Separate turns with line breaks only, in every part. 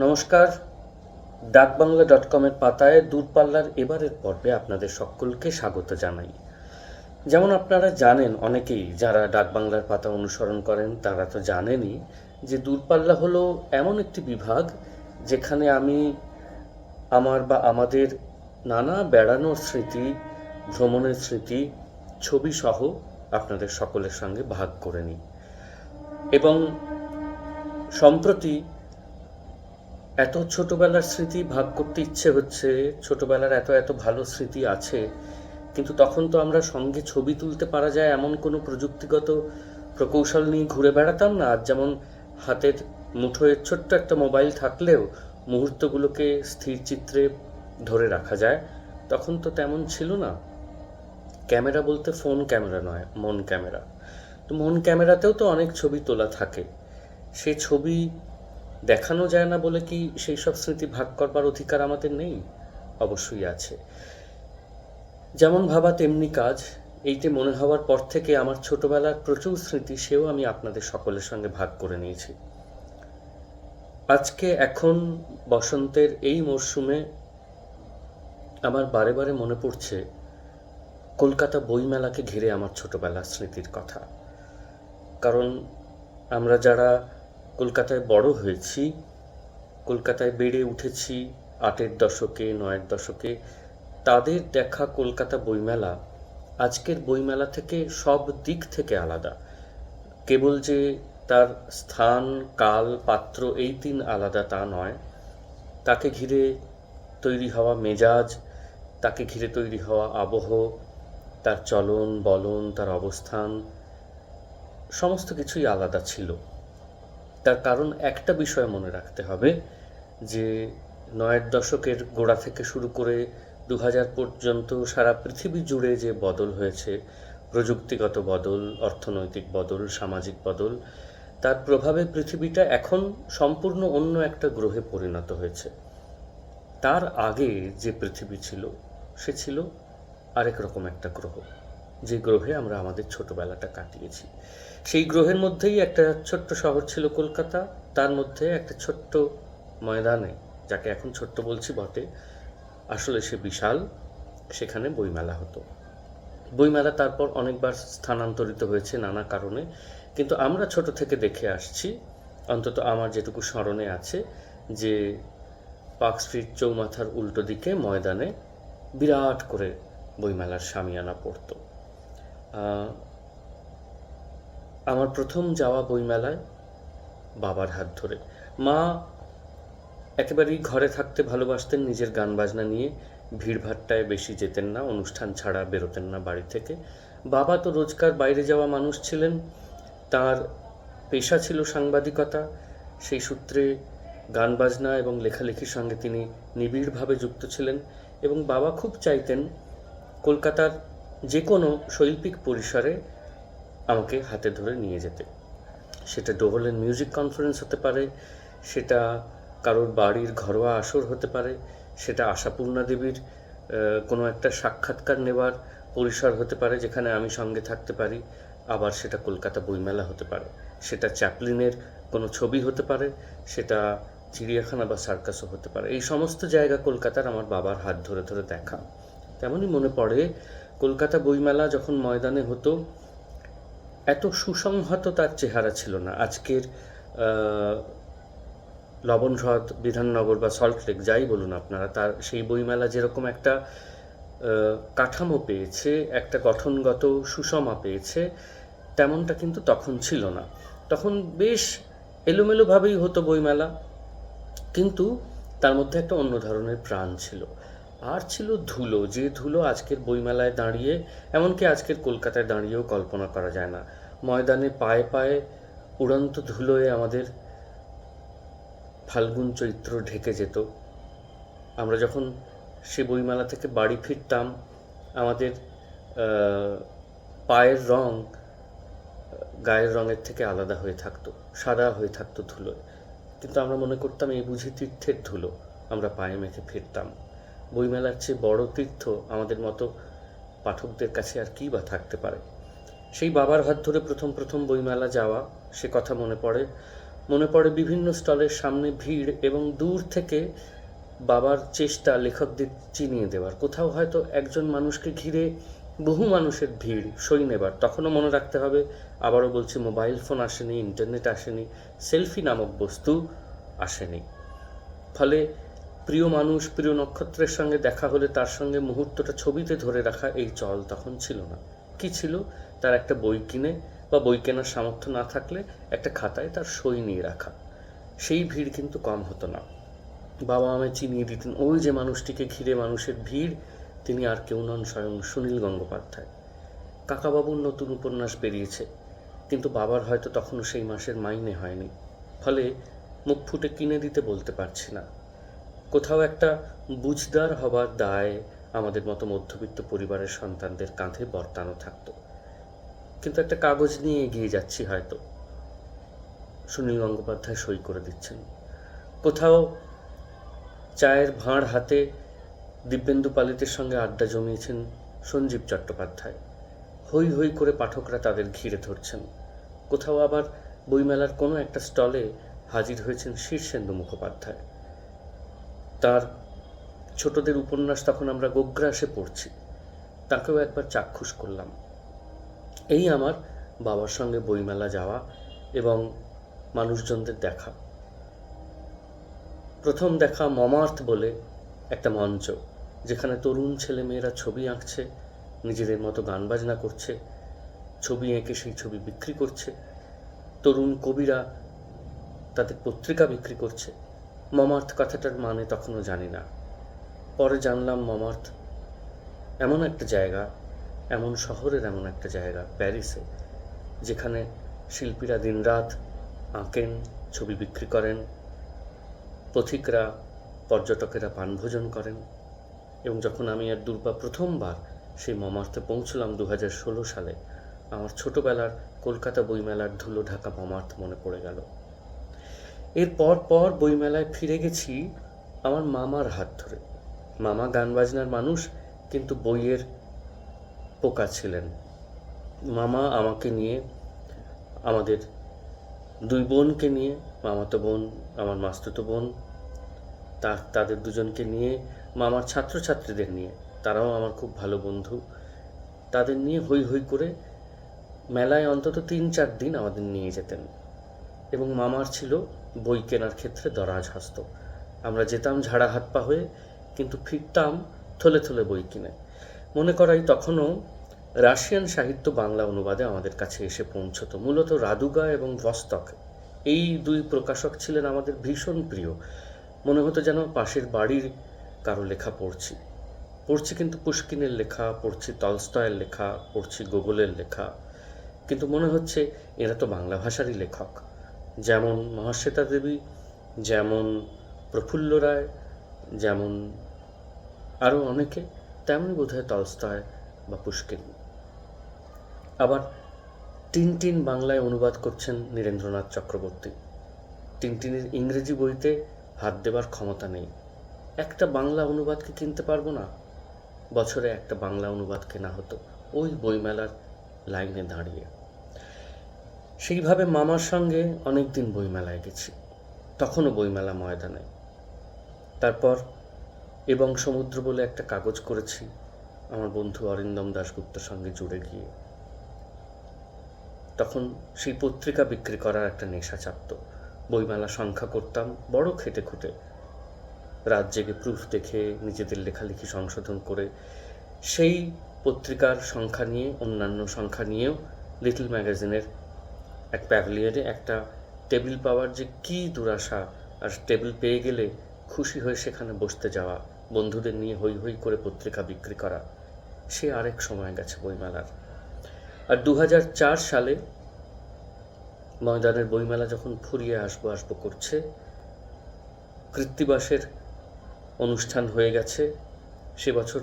নমস্কার। ডাকবাংলা.com-এর পাতায় দূরপাল্লার এবারের পর্বে আপনাদের সকলকে স্বাগত জানাই। যেমন আপনারা জানেন, অনেকেই যারা ডাকবাংলার পাতা অনুসরণ করেন তারা তো জানেনই যে দূরপাল্লা হলো এমন একটি বিভাগ যেখানে আমি আমার বা আমাদের নানা বেড়ানোর স্মৃতি, ভ্রমণের স্মৃতি, ছবি সহ আপনাদের সকলের সঙ্গে ভাগ করে নিই। এবং সম্প্রতি এত ছোটবেলার স্মৃতি ভাগ করতে ইচ্ছে হচ্ছে, ছোটবেলার এত এত ভালো স্মৃতি আছে, কিন্তু তখন তো আমরা সঙ্গে ছবি তুলতে পারা যায় এমন কোনো প্রযুক্তিগত প্রকৌশল নিয়ে ঘুরে বেড়াতাম না। আজ যেমন হাতের মুঠোয় ছোট্ট একটা মোবাইল থাকলেও মুহূর্তগুলোকে স্থির চিত্রে ধরে রাখা যায়, তখন তো তেমন ছিল না। ক্যামেরা বলতে ফোন ক্যামেরা নয়, মন ক্যামেরা। তো মন ক্যামেরাতেও তো অনেক ছবি তোলা থাকে। সে ছবি দেখানো যায় না বলে কি সেই সব স্মৃতি ভাগ করবার অধিকার আমাদের নেই? অবশ্যই আছে। যেমন ভাবা তেমনি কাজ। এইটে মনে হওয়ার পর থেকে আমার ছোটবেলার প্রচুর স্মৃতি সেও আমি আপনাদের সকলের সঙ্গে ভাগ করে নিয়েছি। আজকে এখন বসন্তের এই মরশুমে আমার বারে বারে মনে পড়ছে কলকাতা বইমেলাকে ঘিরে আমার ছোটবেলার স্মৃতির কথা। কারণ আমরা যারা কলকাতায় বড় হয়েছি, কলকাতায় বেড়ে উঠেছি ৮-এর দশকে, ৯-এর দশকে, তাদের দেখা কলকাতা বইমেলা আজকের বইমেলা থেকে সব দিক থেকে আলাদা। কেবল যে তার স্থান, কাল, পাত্র এই তিন আলাদা তা নয়, তাকে ঘিরে তৈরি হওয়া মেজাজ, তাকে ঘিরে তৈরি হওয়া আবহ, তার চলন বলন, তার অবস্থান, সমস্ত কিছুই আলাদা ছিল। তার কারণ একটা বিষয় মনে রাখতে হবে যে ৯-এর দশকের গোড়া থেকে শুরু করে ২০০০ পর্যন্ত সারা পৃথিবী জুড়ে যে বদল হয়েছে, প্রযুক্তিগত বদল, অর্থনৈতিক বদল, সামাজিক বদল, তার প্রভাবে পৃথিবীটা এখন সম্পূর্ণ অন্য একটা গ্রহে পরিণত হয়েছে। তার আগে যে পৃথিবী ছিল সে ছিল আরেক রকম একটা গ্রহ, যে গ্রহে আমরা আমাদের ছোটবেলাটা কাটিয়েছি। সেই গ্রহের মধ্যেই একটা ছোট্ট শহর ছিল কলকাতা, তার মধ্যে একটা ছোট্ট ময়দানে, যাকে এখন ছোট্ট বলছি বটে, আসলে সে বিশাল, সেখানে বইমেলা হতো। বইমেলা তারপর অনেকবার স্থানান্তরিত হয়েছে নানা কারণে, কিন্তু আমরা ছোট থেকে দেখে আসছি, অন্তত আমার যেটুকু স্মরণে আছে, যে পার্ক স্ট্রিট চৌমাথার উল্টো দিকে ময়দানে বিরাট করে বইমেলার শামিয়ানা পড়তো। আমার প্রথম যাওয়া বইমেলায় বাবার হাত ধরে। মা একেবারেই ঘরে থাকতে ভালোবাসতেন, নিজের গান বাজনা নিয়ে ভিড়ভাট্টায় বেশি যেতেন না, অনুষ্ঠান ছাড়া বেরোতেন না বাড়ি থেকে। বাবা তো রোজকার বাইরে যাওয়া মানুষ ছিলেন, তার পেশা ছিল সাংবাদিকতা, সেই সূত্রে গান বাজনা এবং লেখালেখির সঙ্গে তিনি নিবিড়ভাবে যুক্ত ছিলেন। এবং বাবা খুব চাইতেন কলকাতার যে কোনো শৈল্পিক পরিসরে আমাকে হাতে ধরে নিয়ে যেতে। সেটা ডোভলের মিউজিক কনফারেন্স হতে পারে, সেটা কারোর বাড়ির ঘরোয়া আসর হতে পারে, সেটা আশাপূর্ণা দেবীর কোনো একটা সাক্ষাৎকার নেওয়ার পরিসর হতে পারে যেখানে আমি সঙ্গে থাকতে পারি, আবার সেটা কলকাতা বইমেলা হতে পারে, সেটা চ্যাপলিনের কোনো ছবি হতে পারে, সেটা চিড়িয়াখানা বা সার্কাসও হতে পারে। এই সমস্ত জায়গা কলকাতার আমার বাবার হাত ধরে ধরে দেখা। তেমনই মনে পড়ে কলকাতা বইমেলা যখন ময়দানে হতো, এত সুসংহত তার চেহারা ছিল না। আজকের লবণ হ্রদ, বিধাননগর বা সল্টলেক যাই বলুন আপনারা, তার সেই বইমেলা যেরকম একটা কাঠামো পেয়েছে, একটা গঠনগত সুষমা পেয়েছে, তেমনটা কিন্তু তখন ছিল না। তখন বেশ এলোমেলোভাবেই হতো বইমেলা, কিন্তু তার মধ্যে একটা অন্য ধরনের প্রাণ ছিল। আর ছিল ধুলো, যে ধুলো আজকের বইমেলায় দাঁড়িয়ে, এমনকি আজকের কলকাতায় দাঁড়িয়েও কল্পনা করা যায় না। ময়দানে পায়ে পায়ে উড়ন্ত ধুলোয় আমাদের ফাল্গুন চৈত্র ঢেকে যেত। আমরা যখন সে বইমেলা থেকে বাড়ি ফিরতাম, আমাদের পায়ের রং গায়ের রঙের থেকে আলাদা হয়ে থাকতো, সাদা হয়ে থাকতো ধুলোয়, কিন্তু আমরা মনে করতাম এই বুঝি তীর্থের ধুলো, আমরা পায়ে মেখে ফিরতাম। বইমেলার চেয়ে বড় তীর্থ আমাদের মতো পাঠকদের কাছে আর কী বা থাকতে পারে। সেই বাবার হাত ধরে প্রথম প্রথম বইমেলা যাওয়া, সে কথা মনে পড়ে। মনে পড়ে বিভিন্ন স্টলের সামনে ভিড় এবং দূর থেকে বাবার চেষ্টা লেখকদের চিনিয়ে দেওয়ার। কোথাও হয়তো একজন মানুষকে ঘিরে বহু মানুষের ভিড় সই নেবার। তখনও মনে রাখতে হবে, আবারও বলছি, মোবাইল ফোন আসেনি, ইন্টারনেট আসেনি, সেলফি নামক বস্তু আসেনি। ফলে প্রিয় মানুষ, প্রিয় নক্ষত্রের সঙ্গে দেখা হলে তার সঙ্গে মুহূর্তটা ছবিতে ধরে রাখা এই চল তখন ছিল না। কি ছিল? তার একটা বই কিনে বা বই কেনার সামর্থ্য না থাকলে একটা খাতায় তার সই নিয়ে রাখা। সেই ভিড় কিন্তু কম হতো না। বাবা আমায় চিনিয়ে দিতেন, ওই যে মানুষটিকে ঘিরে মানুষের ভিড়, তিনি আর কেউ নন, স্বয়ং সুনীল গঙ্গোপাধ্যায়। কাকাবাবুর নতুন উপন্যাস বেরিয়েছে, কিন্তু বাবার হয়তো তখনও সেই মাসের মাইনে হয়নি। ফলে মুখ ফুটে কিনে দিতে বলতে পারছি না। কোথাও একটা বুঝদার হবার দায় আমাদের মতো মধ্যবিত্ত পরিবারের সন্তানদের কাঁধে বর্তানো থাকতো। কিন্তু একটা কাগজ নিয়ে এগিয়ে যাচ্ছি, হয়তো সুনীল গঙ্গোপাধ্যায় সই করে দিচ্ছেন। কোথাও চায়ের ভাঁড় হাতে দিব্যেন্দু পালিতের সঙ্গে আড্ডা জমিয়েছেন সঞ্জীব চট্টোপাধ্যায়। হই হই করে পাঠকরা তাদের ঘিরে ধরছেন। কোথাও আবার বইমেলার কোনো একটা স্টলে হাজির হয়েছেন শীর্ষেন্দু মুখোপাধ্যায়। তার ছোটদের উপন্যাস তখন আমরা গোগ্রাসে পড়ছি, তাকেও একবার চাক্ষুষ করলাম। এই আমার বাবার সঙ্গে বইমেলা যাওয়া এবং মানুষজনদের দেখা। প্রথম দেখা মমার্থ বলে একটা মঞ্চ, যেখানে তরুণ ছেলেমেয়েরা ছবি আঁকছে, নিজেদের মতো গান বাজনা করছে, ছবি এঁকে সেই ছবি বিক্রি করছে। তরুণ কবিরা তাদের পত্রিকা বিক্রি করছে। মমার্থ কথাটার মানে তখনও জানি না। পরে জানলাম মমার্থ এমন একটা জায়গা, এমন শহরের এমন একটা জায়গা, প্যারিসে, যেখানে শিল্পীরা দিনরাত আঁকেন, ছবি বিক্রি করেন, পথিকরা, পর্যটকেরা পানভোজন করেন। এবং যখন আমি আর দুর্বা প্রথমবার সেই মমার্থে পৌঁছলাম 2016 সালে, আমার ছোটবেলার কলকাতা বইমেলার ধুলো ঢাকা মমার্থ মনে পড়ে গেল। এরপর বইমেলায় ফিরে গেছি আমার মামার হাত ধরে। মামা গান বাজনার মানুষ, কিন্তু বইয়ের পোকা ছিলেন। মামা আমাকে নিয়ে, আমাদের দুই বোনকে নিয়ে, মামাতো বোন, আমার মাস্তুতো বোন, তাদের দুজনকে নিয়ে, মামার ছাত্রছাত্রীদের নিয়ে, তারাও আমার খুব ভালো বন্ধু, তাদের নিয়ে হই হই করে মেলায় অন্তত 3-4 দিন আমাদের নিয়ে যেতেন। এবং মামার ছিল বই কেনার ক্ষেত্রে দরাজ হস্ত। আমরা যেতাম ঝাড়া হাত পা হয়ে, কিন্তু ফিরতাম থলে থলে বই কিনে। মনে করাই তখনও রাশিয়ান সাহিত্য বাংলা অনুবাদে আমাদের কাছে এসে পৌঁছতো। মূলত রাদুগা এবং ভস্তক, এই দুই প্রকাশক ছিলেন আমাদের ভীষণ প্রিয়। মনে হতো যেন পাশের বাড়ির কারো লেখা পড়ছি, কিন্তু পুশকিনের লেখা পড়ছি, তলস্তয়ের লেখা পড়ছি, গোগলের লেখা। কিন্তু মনে হচ্ছে এরা তো বাংলা ভাষারই লেখক। যেমন মহাশ্বেতা দেবী, যেমন প্রফুল্ল রায়, যেমন আরও অনেকে, তেমনই বোধহয় তলস্তয় বা পুশকিন। আবার টিনটিন বাংলায় অনুবাদ করছেন নীরেন্দ্রনাথ চক্রবর্তী। টিনটিনের ইংরেজি বইতে হাত দেবার ক্ষমতা নেই। একটা বাংলা অনুবাদকে কিনতে পারবো না। বছরে একটা বাংলা অনুবাদ কেনা হতো ওই বইমেলার লাইনে দাঁড়িয়ে। সেইভাবে মামার সঙ্গে অনেক দিন বইমেলায় গেছি, তখনও বইমেলা ময়দানে। তারপর এবং সমুদ্র বলে একটা কাগজ করেছি আমার বন্ধু অরিন্দম দাশগুপ্তর সঙ্গে জুড়ে গিয়ে। তখন সেই পত্রিকা বিক্রি করার একটা নেশা চাপত। বইমেলা সংখ্যা করতাম বড় খেটে খুঁটে, রাত জেগে প্রুফ দেখে, নিজেদের লেখালেখি সংশোধন করে। সেই পত্রিকার সংখ্যা নিয়ে, অন্যান্য সংখ্যা নিয়েও লিটল ম্যাগাজিনের এক প্যাভিলিয়নে একটা টেবিল পাওয়ার যে কী দুরাশা, আর টেবিল পেয়ে গেলে খুশি হয়ে সেখানে বসতে যাওয়া, বন্ধুদের নিয়ে হই হই করে পত্রিকা বিক্রি করা, সে আরেক সময় গেছে বইমেলার। আর 2004 সালে ময়দানের বইমেলা যখন ফুরিয়ে আসবো করছে, কৃত্তিবাসের অনুষ্ঠান হয়ে গেছে। সে বছর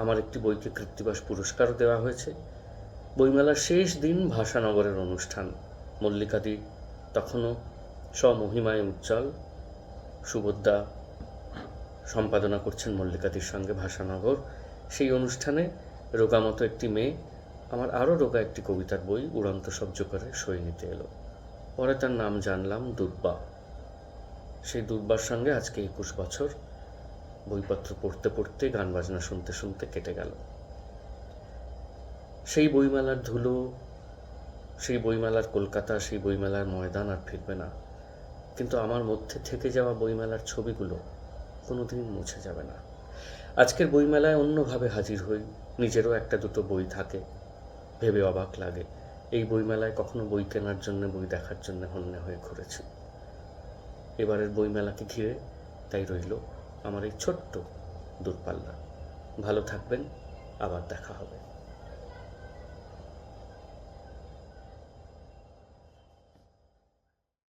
আমার একটি বইকে কৃত্তিবাস পুরস্কারও দেওয়া হয়েছে। বইমেলার শেষ দিন ভাষানগরের অনুষ্ঠান। মল্লিকাদি তখনও স্বমহিমায় উজ্জ্বল। সুবোধদা সম্পাদনা করছেন মল্লিকাদির সঙ্গে ভাষানগর। সেই অনুষ্ঠানে রোগা মতো একটি মেয়ে আমার আরও রোগা একটি কবিতার বই উড়ন্ত সহ্য করে সই নিতে এলো। পরে তার নাম জানলাম দুর্বা। সেই দুর্বার সঙ্গে আজকে 21 বছর বইপত্র পড়তে পড়তে, গান বাজনা শুনতে শুনতে কেটে গেল। সেই বইমেলার ধুলো, সেই বইমেলার কলকাতা, সেই বইমেলার ময়দান আর ফিরবে না, কিন্তু আমার মধ্যে থেকে যাওয়া বইমেলার ছবিগুলো কোনোদিন মুছে যাবে না। আজকের বইমেলায় অন্যভাবে হাজির হই, নিজেরও একটা দুটো বই থাকে, ভেবে অবাক লাগে এই বইমেলায় কখনো বই কেনার জন্য, বই দেখার জন্য হন্যে হয়ে ঘুরেছি। এবারের বইমেলাকে ঘিরে তাই রইল আমার এই ছোট্ট দূরপাল্লা। ভালো থাকবেন, আবার দেখা হবে।